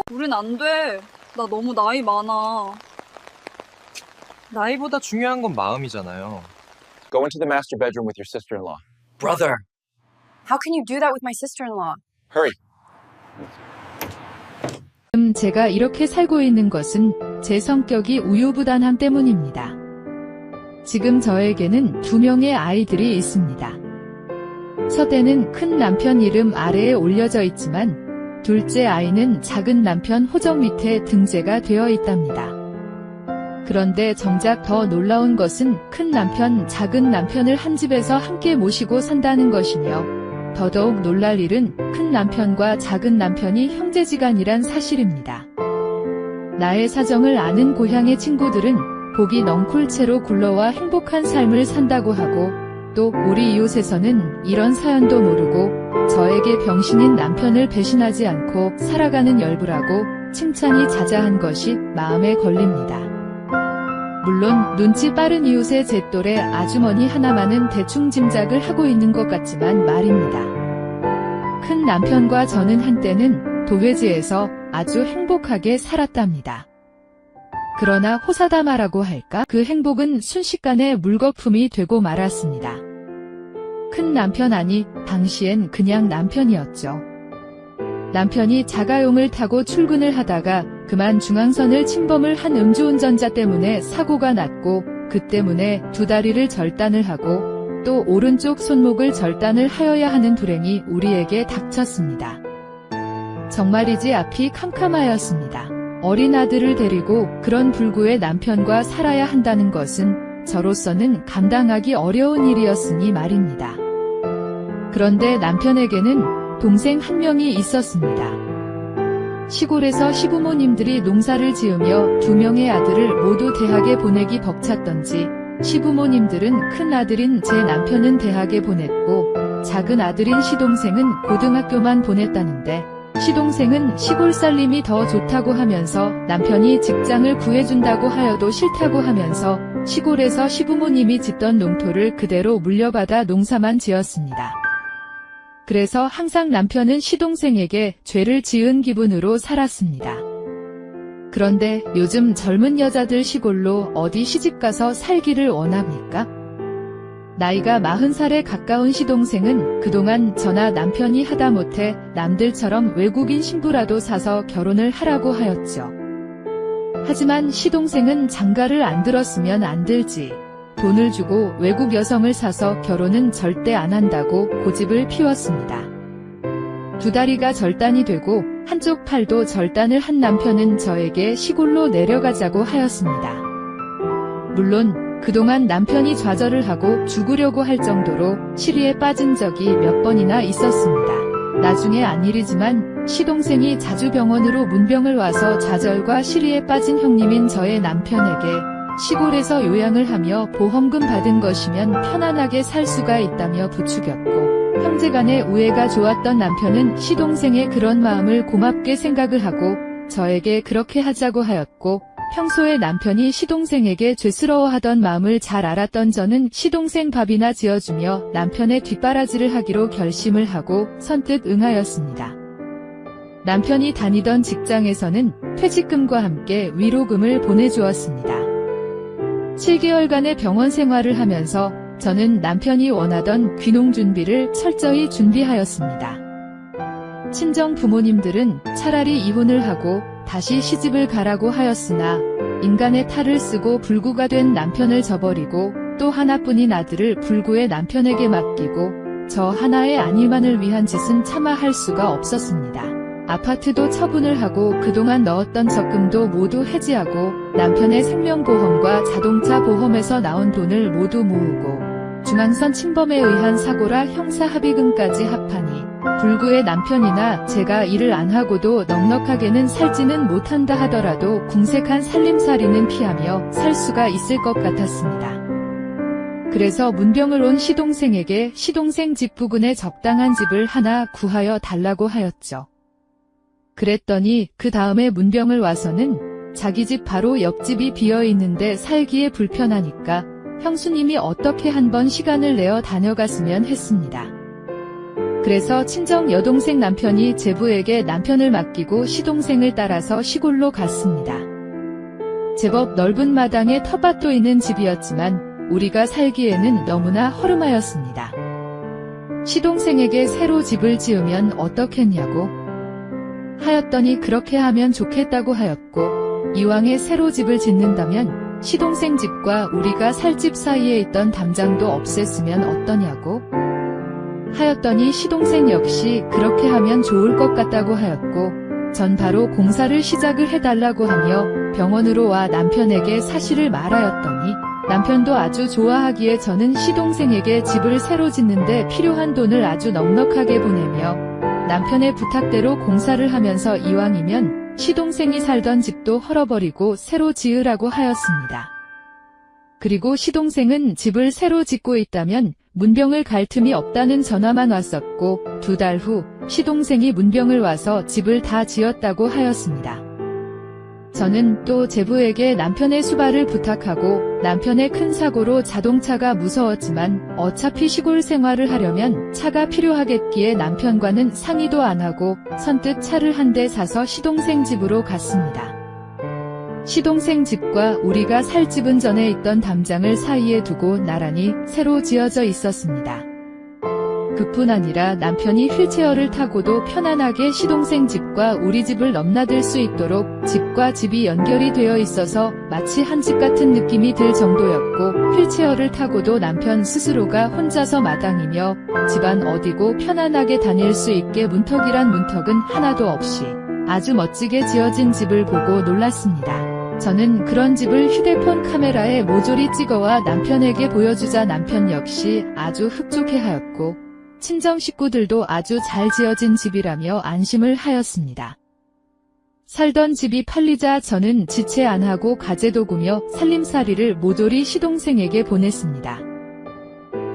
우린 안 돼. 나 너무 나이 많아. 나이보다 중요한 건 마음이잖아요. Go into the master bedroom with your sister-in-law. Brother. How can you do that with my sister-in-law? Hurry. 제가 이렇게 살고 있는 것은 제 성격이 우유부단함 때문입니다. 지금 저에게는 2명의 아이들이 있습니다. 첫째는 큰 남편 이름 아래에 올려져 있지만 둘째 아이는 작은 남편 호적 밑에 등재가 되어 있답니다. 그런데 정작 더 놀라운 것은 큰 남편, 작은 남편을 한 집에서 함께 모시고 산다는 것이며 더더욱 놀랄 일은 큰 남편과 작은 남편이 형제지간이란 사실입니다. 나의 사정을 아는 고향의 친구들은 복이 넝쿨채로 굴러와 행복한 삶을 산다고 하고 또 우리 이웃에서는 이런 사연도 모르고 저에게 병신인 남편을 배신하지 않고 살아가는 열부라고 칭찬이 자자한 것이 마음에 걸립니다. 물론 눈치 빠른 이웃의 제 또래 아주머니 하나만은 대충 짐작을 하고 있는 것 같지만 말입니다. 큰 남편과 저는 한때는 도회지에서 아주 행복하게 살았답니다. 그러나 호사다마라고 할까? 그 행복은 순식간에 물거품이 되고 말았습니다. 큰 남편 아니, 당시엔 그냥 남편이었죠. 남편이 자가용을 타고 출근을 하다가 그만 중앙선을 침범을 한 음주운전자 때문에 사고가 났고 그 때문에 두 다리를 절단을 하고 또 오른쪽 손목을 절단을 하여야 하는 불행이 우리에게 닥쳤습니다. 정말이지 앞이 캄캄하였습니다. 어린 아들을 데리고 그런 불구의 남편과 살아야 한다는 것은 저로서는 감당하기 어려운 일이었으니 말입니다. 그런데 남편에게는 동생 한 명이 있었습니다. 시골에서 시부모님들이 농사를 지으며 2명의 아들을 모두 대학에 보내기 벅찼던지 시부모님들은 큰 아들인 제 남편은 대학에 보냈고 작은 아들인 시동생은 고등학교만 보냈다는데 시동생은 시골 살림이 더 좋다고 하면서 남편이 직장을 구해준다고 하여도 싫다고 하면서 시골에서 시부모님이 짓던 농토를 그대로 물려받아 농사만 지었습니다. 그래서 항상 남편은 시동생에게 죄를 지은 기분으로 살았습니다. 그런데 요즘 젊은 여자들 시골로 어디 시집가서 살기를 원합니까? 나이가 40살에 가까운 시동생은 그동안 저나 남편이 하다못해 남들처럼 외국인 신부라도 사서 결혼을 하라고 하였죠. 하지만 시동생은 장가를 안 들었으면 안 들지. 돈을 주고 외국 여성을 사서 결혼은 절대 안 한다고 고집을 피웠습니다. 두 다리가 절단이 되고 한쪽 팔도 절단을 한 남편은 저에게 시골로 내려가자고 하였습니다. 물론 그동안 남편이 좌절을 하고 죽으려고 할 정도로 시리에 빠진 적이 몇 번이나 있었습니다. 나중에 안 일이지만 시동생이 자주 병원으로 문병을 와서 좌절과 시리에 빠진 형님인 저의 남편에게 시골에서 요양을 하며 보험금 받은 것이면 편안하게 살 수가 있다며 부추겼고 형제간의 우애가 좋았던 남편은 시동생의 그런 마음을 고맙게 생각을 하고 저에게 그렇게 하자고 하였고 평소에 남편이 시동생에게 죄스러워하던 마음을 잘 알았던 저는 시동생 밥이나 지어주며 남편의 뒷바라지를 하기로 결심을 하고 선뜻 응하였습니다. 남편이 다니던 직장에서는 퇴직금과 함께 위로금을 보내주었습니다. 7개월간의 병원 생활을 하면서 저는 남편이 원하던 귀농 준비를 철저히 준비하였습니다. 친정 부모님들은 차라리 이혼을 하고 다시 시집을 가라고 하였으나 인간의 탈을 쓰고 불구가 된 남편을 저버리고 또 하나뿐인 아들을 불구의 남편에게 맡기고 저 하나의 아니만을 위한 짓은 차마 할 수가 없었습니다. 아파트도 처분을 하고 그동안 넣었던 적금도 모두 해지하고 남편의 생명보험과 자동차 보험에서 나온 돈을 모두 모으고 중앙선 침범에 의한 사고라 형사합의금까지 합하니 불구의 남편이나 제가 일을 안 하고도 넉넉하게는 살지는 못한다 하더라도 궁색한 살림살이는 피하며 살 수가 있을 것 같았습니다. 그래서 문병을 온 시동생에게 시동생 집 부근에 적당한 집을 하나 구하여 달라고 하였죠. 그랬더니 그 다음에 문병을 와서는 자기 집 바로 옆집이 비어있는데 살기에 불편하니까 형수님이 어떻게 한번 시간을 내어 다녀갔으면 했습니다. 그래서 친정 여동생 남편이 제부에게 남편을 맡기고 시동생을 따라서 시골로 갔습니다. 제법 넓은 마당에 텃밭도 있는 집이었지만 우리가 살기에는 너무나 허름하였습니다. 시동생에게 새로 집을 지으면 어떻겠냐고 하였더니 그렇게 하면 좋겠다고 하였고, 이왕에 새로 집을 짓는다면 시동생 집과 우리가 살 집 사이에 있던 담장도 없앴으면 어떠냐고 하였더니 시동생 역시 그렇게 하면 좋을 것 같다고 하였고, 전 바로 공사를 시작을 해달라고 하며 병원으로 와 남편에게 사실을 말하였더니 남편도 아주 좋아하기에 저는 시동생에게 집을 새로 짓는데 필요한 돈을 아주 넉넉하게 보내며 남편의 부탁대로 공사를 하면서 이왕이면 시동생이 살던 집도 헐어버리고 새로 지으라고 하였습니다. 그리고 시동생은 집을 새로 짓고 있다면 문병을 갈 틈이 없다는 전화만 왔었고 2달 후 시동생이 문병을 와서 집을 다 지었다고 하였습니다. 저는 또 제부에게 남편의 수발을 부탁하고 남편의 큰 사고로 자동차가 무서웠지만 어차피 시골 생활을 하려면 차가 필요하겠기에 남편과는 상의도 안 하고 선뜻 차를 한 대 사서 시동생 집으로 갔습니다. 시동생 집과 우리가 살 집은 전에 있던 담장을 사이에 두고 나란히 새로 지어져 있었습니다. 그뿐 아니라 남편이 휠체어를 타고도 편안하게 시동생 집과 우리 집을 넘나들 수 있도록 집과 집이 연결이 되어 있어서 마치 한 집 같은 느낌이 들 정도였고, 휠체어를 타고도 남편 스스로가 혼자서 마당이며 집안 어디고 편안하게 다닐 수 있게 문턱이란 문턱은 하나도 없이 아주 멋지게 지어진 집을 보고 놀랐습니다. 저는 그런 집을 휴대폰 카메라에 모조리 찍어와 남편에게 보여주자 남편 역시 아주 흡족해하였고, 친정 식구들도 아주 잘 지어진 집이라며 안심을 하였습니다. 살던 집이 팔리자 저는 지체 안 하고 가재도구며 살림살이를 모조리 시동생에게 보냈습니다.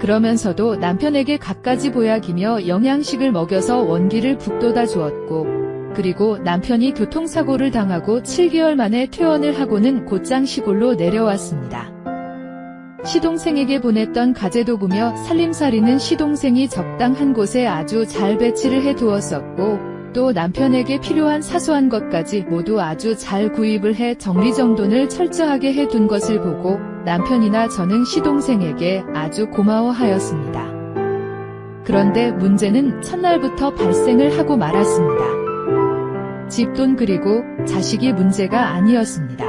그러면서도 남편에게 갖가지 보약이며 영양식을 먹여서 원기를 북돋아 주었고, 그리고 남편이 교통사고를 당하고 7개월 만에 퇴원을 하고는 곧장 시골로 내려왔습니다. 시동생에게 보냈던 가재도구며 살림살이는 시동생이 적당한 곳에 아주 잘 배치를 해두었었고, 또 남편에게 필요한 사소한 것까지 모두 아주 잘 구입을 해 정리정돈을 철저하게 해둔 것을 보고 남편이나 저는 시동생에게 아주 고마워하였습니다. 그런데 문제는 첫날부터 발생을 하고 말았습니다. 집돈 그리고 자식이 문제가 아니었습니다.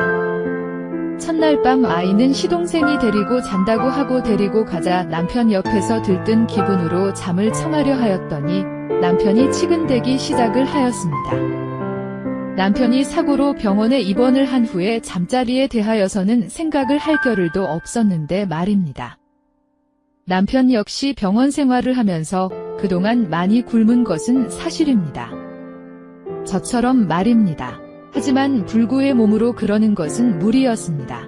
첫날 밤 아이는 시동생이 데리고 잔다고 하고 데리고 가자 남편 옆에서 들뜬 기분으로 잠을 청하려 하였더니 남편이 치근대기 시작을 하였습니다. 남편이 사고로 병원에 입원을 한 후에 잠자리에 대하여서는 생각을 할 겨를도 없었는데 말입니다. 남편 역시 병원 생활을 하면서 그동안 많이 굶은 것은 사실입니다. 저처럼 말입니다. 하지만 불구의 몸으로 그러는 것은 무리였습니다.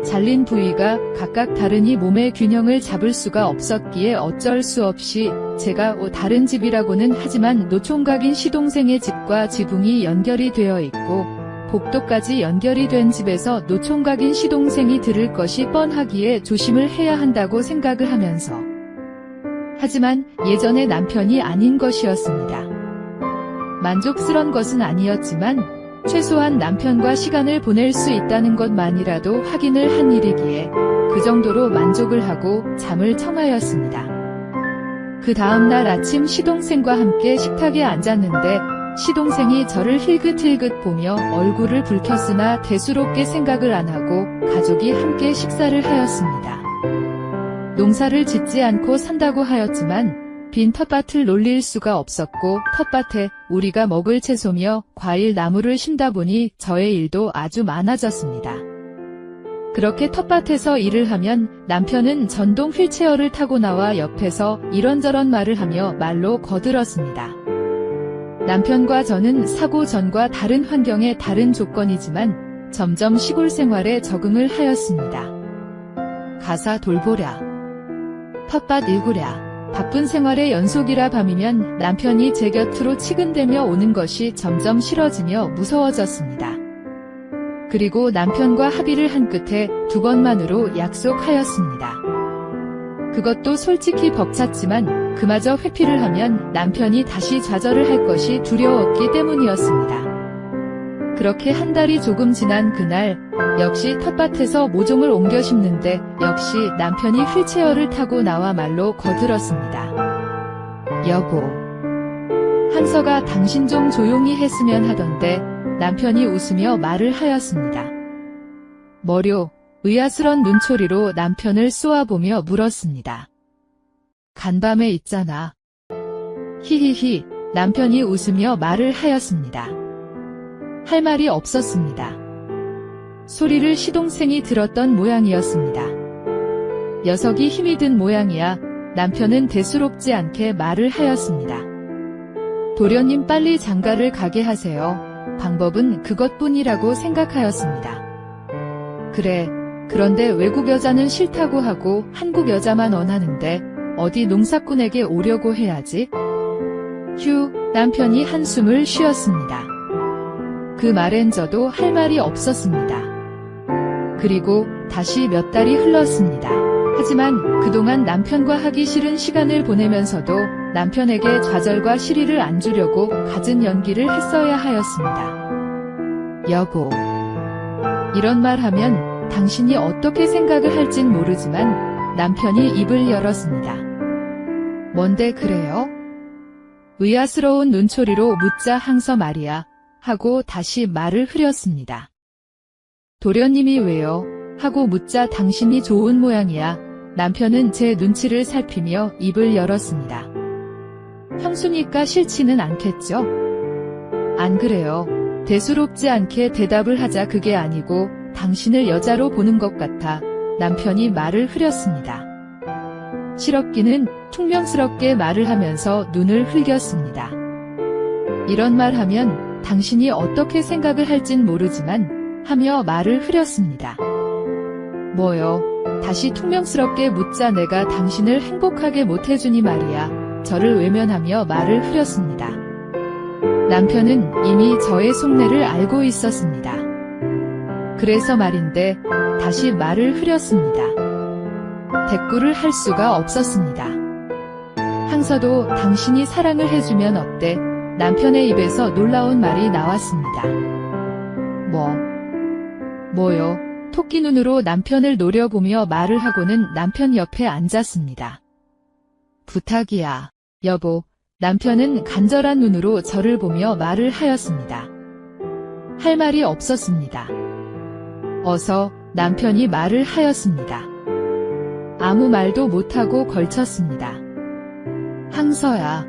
잘린 부위가 각각 다르니 몸의 균형을 잡을 수가 없었기에 어쩔 수 없이 제가 다른 집이라고는 하지만 노총각인 시동생의 집과 지붕이 연결이 되어 있고 복도까지 연결이 된 집에서 노총각인 시동생이 들을 것이 뻔하기에 조심을 해야 한다고 생각을 하면서, 하지만 예전의 남편이 아닌 것이었습니다. 만족스런 것은 아니었지만 최소한 남편과 시간을 보낼 수 있다는 것만이라도 확인을 한 일이기에 그 정도로 만족을 하고 잠을 청하였습니다. 그 다음날 아침 시동생과 함께 식탁에 앉았는데 시동생이 저를 힐긋힐긋 보며 얼굴을 붉혔으나 대수롭게 생각을 안 하고 가족이 함께 식사를 하였습니다. 농사를 짓지 않고 산다고 하였지만 빈 텃밭을 놀릴 수가 없었고 텃밭에 우리가 먹을 채소며 과일 나무를 심다 보니 저의 일도 아주 많아졌습니다. 그렇게 텃밭에서 일을 하면 남편은 전동 휠체어를 타고 나와 옆에서 이런저런 말을 하며 말로 거들었습니다. 남편과 저는 사고 전과 다른 환경에 다른 조건이지만 점점 시골 생활에 적응을 하였습니다. 가사 돌보랴, 텃밭 일구랴, 바쁜 생활의 연속이라 밤이면 남편이 제 곁으로 치근대며 오는 것이 점점 싫어지며 무서워졌습니다. 그리고 남편과 합의를 한 끝에 2번만으로 약속하였습니다. 그것도 솔직히 벅찼지만 그마저 회피를 하면 남편이 다시 좌절을 할 것이 두려웠기 때문이었습니다. 그렇게 한 달이 조금 지난 그날, 역시 텃밭에서 모종을 옮겨 심는데 역시 남편이 휠체어를 타고 나와 말로 거들었습니다. 여보, 한서가 당신 좀 조용히 했으면 하던데 남편이 웃으며 말을 하였습니다. 뭐료? 의아스런 눈초리로 남편을 쏘아보며 물었습니다. 간밤에 있잖아. 히히히, 남편이 웃으며 말을 하였습니다. 할 말이 없었습니다. 소리를 시동생이 들었던 모양이었습니다. 녀석이 힘이 든 모양이야. 남편은 대수롭지 않게 말을 하였습니다. 도련님 빨리 장가를 가게 하세요. 방법은 그것뿐이라고 생각하였습니다. 그래, 그런데 외국 여자는 싫다고 하고 한국 여자만 원하는데 어디 농사꾼에게 오려고 해야지? 휴, 남편이 한숨을 쉬었습니다. 그 말엔 저도 할 말이 없었습니다. 그리고 다시 몇 달이 흘렀습니다. 하지만 그동안 남편과 하기 싫은 시간을 보내면서도 남편에게 좌절과 시리를 안 주려고 갖은 연기를 했어야 하였습니다. 여보, 이런 말 하면 당신이 어떻게 생각을 할진 모르지만 남편이 입을 열었습니다. 뭔데 그래요? 의아스러운 눈초리로 묻자 항서 말이야 하고 다시 말을 흐렸습니다. 도련님이 왜요? 하고 묻자 당신이 좋은 모양이야. 남편은 제 눈치를 살피며 입을 열었습니다. 형수니까 싫지는 않겠죠? 안 그래요. 대수롭지 않게 대답을 하자 그게 아니고 당신을 여자로 보는 것 같아. 남편이 말을 흐렸습니다. 실없기는 퉁명스럽게 말을 하면서 눈을 흘겼습니다. 이런 말 하면 당신이 어떻게 생각을 할진 모르지만 하며 말을 흐렸습니다. 뭐요? 다시 퉁명스럽게 묻자 내가 당신을 행복하게 못해주니 말이야. 저를 외면하며 말을 흐렸습니다. 남편은 이미 저의 속내를 알고 있었습니다. 그래서 말인데 다시 말을 흐렸습니다. 대꾸를 할 수가 없었습니다. 항서도 당신이 사랑을 해주면 어때? 남편의 입에서 놀라운 말이 나왔습니다. 뭐요? 토끼 눈으로 남편을 노려보며 말을 하고는 남편 옆에 앉았습니다. 부탁이야, 여보. 남편은 간절한 눈으로 저를 보며 말을 하였습니다. 할 말이 없었습니다. 어서 남편이 말을 하였습니다. 아무 말도 못하고 걸쳤습니다. 항서야.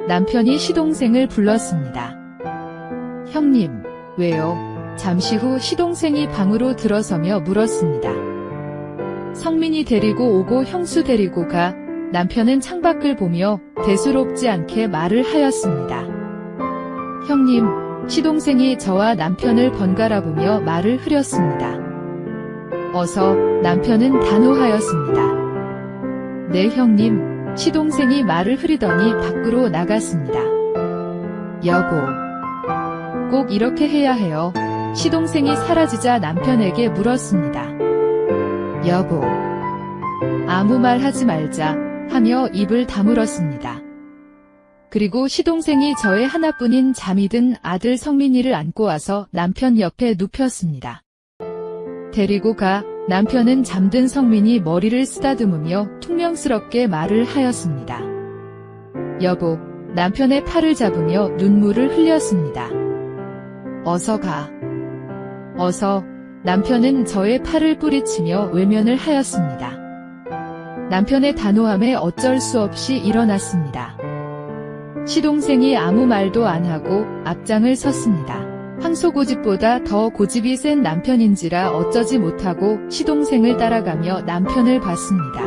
남편이 시동생을 불렀습니다. 형님, 왜요? 잠시 후 시동생이 방으로 들어서며 물었습니다. 성민이 데리고 오고 형수 데리고 가. 남편은 창밖을 보며 대수롭지 않게 말을 하였습니다. 형님, 시동생이 저와 남편을 번갈아 보며 말을 흐렸습니다. 어서, 남편은 단호하였습니다. 네 형님, 시동생이 말을 흐리더니 밖으로 나갔습니다. 여보, 꼭 이렇게 해야 해요. 시동생이 사라지자 남편에게 물었습니다. 여보, 아무 말 하지 말자 하며 입을 다물었습니다. 그리고 시동생이 저의 하나뿐인 잠이 든 아들 성민이를 안고 와서 남편 옆에 눕혔습니다. 데리고 가. 남편은 잠든 성민이 머리를 쓰다듬으며 퉁명스럽게 말을 하였습니다. 여보, 남편의 팔을 잡으며 눈물을 흘렸습니다. 어서 가. 어서. 남편은 저의 팔을 뿌리치며 외면을 하였습니다. 남편의 단호함에 어쩔 수 없이 일어났습니다. 시동생이 아무 말도 안 하고 앞장을 섰습니다. 항소 고집보다 더 고집이 센 남편인지라 어쩌지 못하고 시동생을 따라가며 남편을 봤습니다.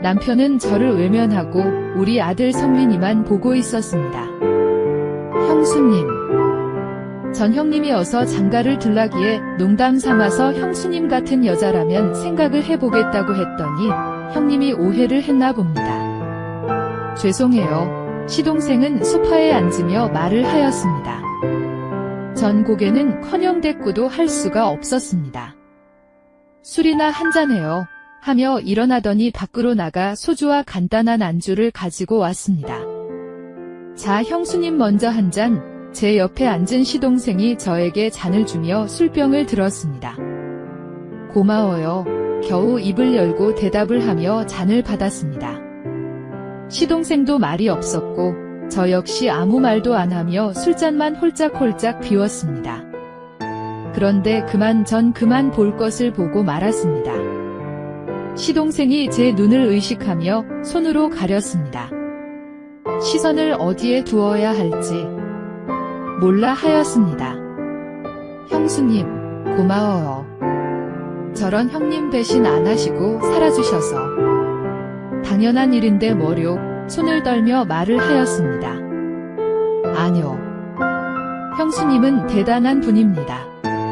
남편은 저를 외면하고 우리 아들 성민이만 보고 있었습니다. 형수님. 전 형님이 어서 장가를 들라기에 농담 삼아서 형수님 같은 여자라면 생각을 해보겠다고 했더니 형님이 오해를 했나 봅니다. 죄송해요. 시동생은 소파에 앉으며 말을 하였습니다. 전 고개는 커녕 대꾸도 할 수가 없었습니다. 술이나 한잔해요. 하며 일어나더니 밖으로 나가 소주와 간단한 안주를 가지고 왔습니다. 자, 형수님 먼저 한 잔. 제 옆에 앉은 시동생이 저에게 잔을 주며 술병을 들었습니다. 고마워요. 겨우 입을 열고 대답을 하며 잔을 받았습니다. 시동생도 말이 없었고 저 역시 아무 말도 안 하며 술잔만 홀짝홀짝 비웠습니다. 그런데 전 그만 볼 것을 보고 말았습니다. 시동생이 제 눈을 의식하며 손으로 가렸습니다. 시선을 어디에 두어야 할지 몰라 하였습니다. 형수님, 고마워요. 저런 형님 배신 안 하시고 살아주셔서. 당연한 일인데 뭐료, 손을 떨며 말을 하였습니다. 아뇨. 형수님은 대단한 분입니다.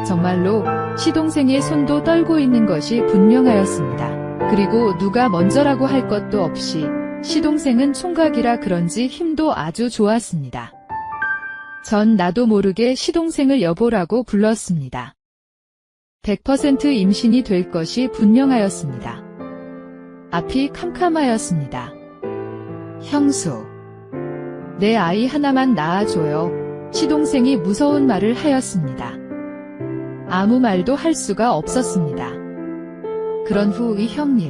정말로 시동생의 손도 떨고 있는 것이 분명하였습니다. 그리고 누가 먼저라고 할 것도 없이 시동생은 총각이라 그런지 힘도 아주 좋았습니다. 전 나도 모르게 시동생을 여보라고 불렀습니다. 100% 임신이 될 것이 분명하였습니다. 앞이 캄캄하였습니다. 형수, 내 아이 하나만 낳아줘요. 시동생이 무서운 말을 하였습니다. 아무 말도 할 수가 없었습니다. 그런 후 이 형님,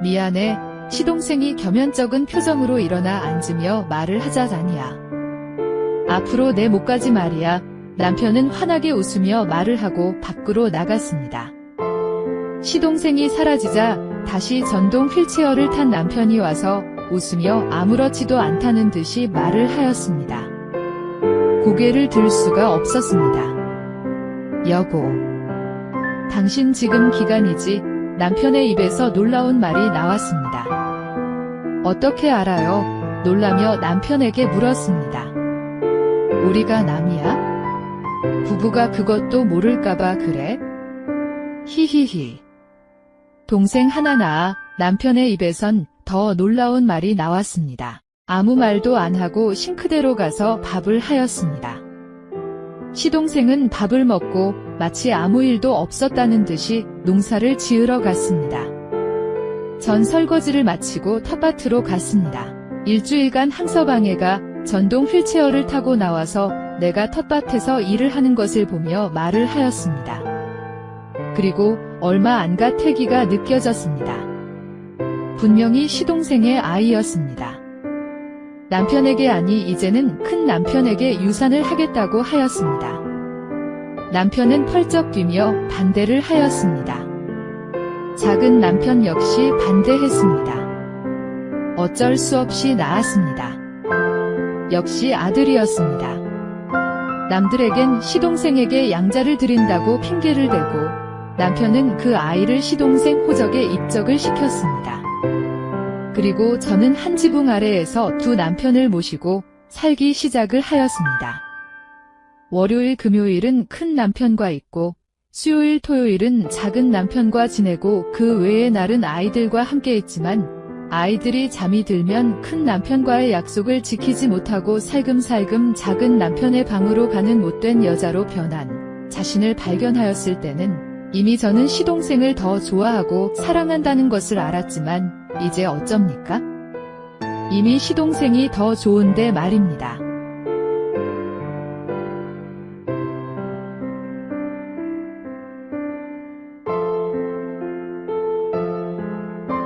미안해. 시동생이 겸연쩍은 표정으로 일어나 앉으며 말을 하자자니야. 앞으로 내 목까지 말이야. 남편은 환하게 웃으며 말을 하고 밖으로 나갔습니다. 시동생이 사라지자 다시 전동 휠체어를 탄 남편이 와서 웃으며 아무렇지도 않다는 듯이 말을 하였습니다. 고개를 들 수가 없었습니다. 여보, 당신 지금 기간이지? 남편의 입에서 놀라운 말이 나왔습니다. 어떻게 알아요? 놀라며 남편에게 물었습니다. 우리가 남이야? 부부가 그것도 모를까봐 그래? 히히히. 동생 하나 낳아. 남편의 입에선 더 놀라운 말이 나왔습니다. 아무 말도 안 하고 싱크대로 가서 밥을 하였습니다. 시동생은 밥을 먹고 마치 아무 일도 없었다는 듯이 농사를 지으러 갔습니다. 전 설거지를 마치고 텃밭으로 갔습니다. 일주일간 항서방해가 전동 휠체어를 타고 나와서 내가 텃밭에서 일을 하는 것을 보며 말을 하였습니다. 그리고 얼마 안 가 태기가 느껴졌습니다. 분명히 시동생의 아이였습니다. 남편에게 아니 이제는 큰 남편에게 유산을 하겠다고 하였습니다. 남편은 펄쩍 뛰며 반대를 하였습니다. 작은 남편 역시 반대했습니다. 어쩔 수 없이 낳았습니다. 역시 아들이었습니다. 남들에겐 시동생에게 양자를 드린다고 핑계를 대고 남편은 그 아이를 시동생 호적에 입적을 시켰습니다. 그리고 저는 한 지붕 아래에서 두 남편을 모시고 살기 시작을 하였습니다. 월요일 금요일은 큰 남편과 있고 수요일 토요일은 작은 남편과 지내고 그 외의 날은 아이들과 함께 있지만 아이들이 잠이 들면 큰 남편과의 약속을 지키지 못하고 살금살금 작은 남편의 방으로 가는 못된 여자로 변한 자신을 발견하였을 때는 이미 저는 시동생을 더 좋아하고 사랑한다는 것을 알았지만 이제 어쩝니까? 이미 시동생이 더 좋은데 말입니다.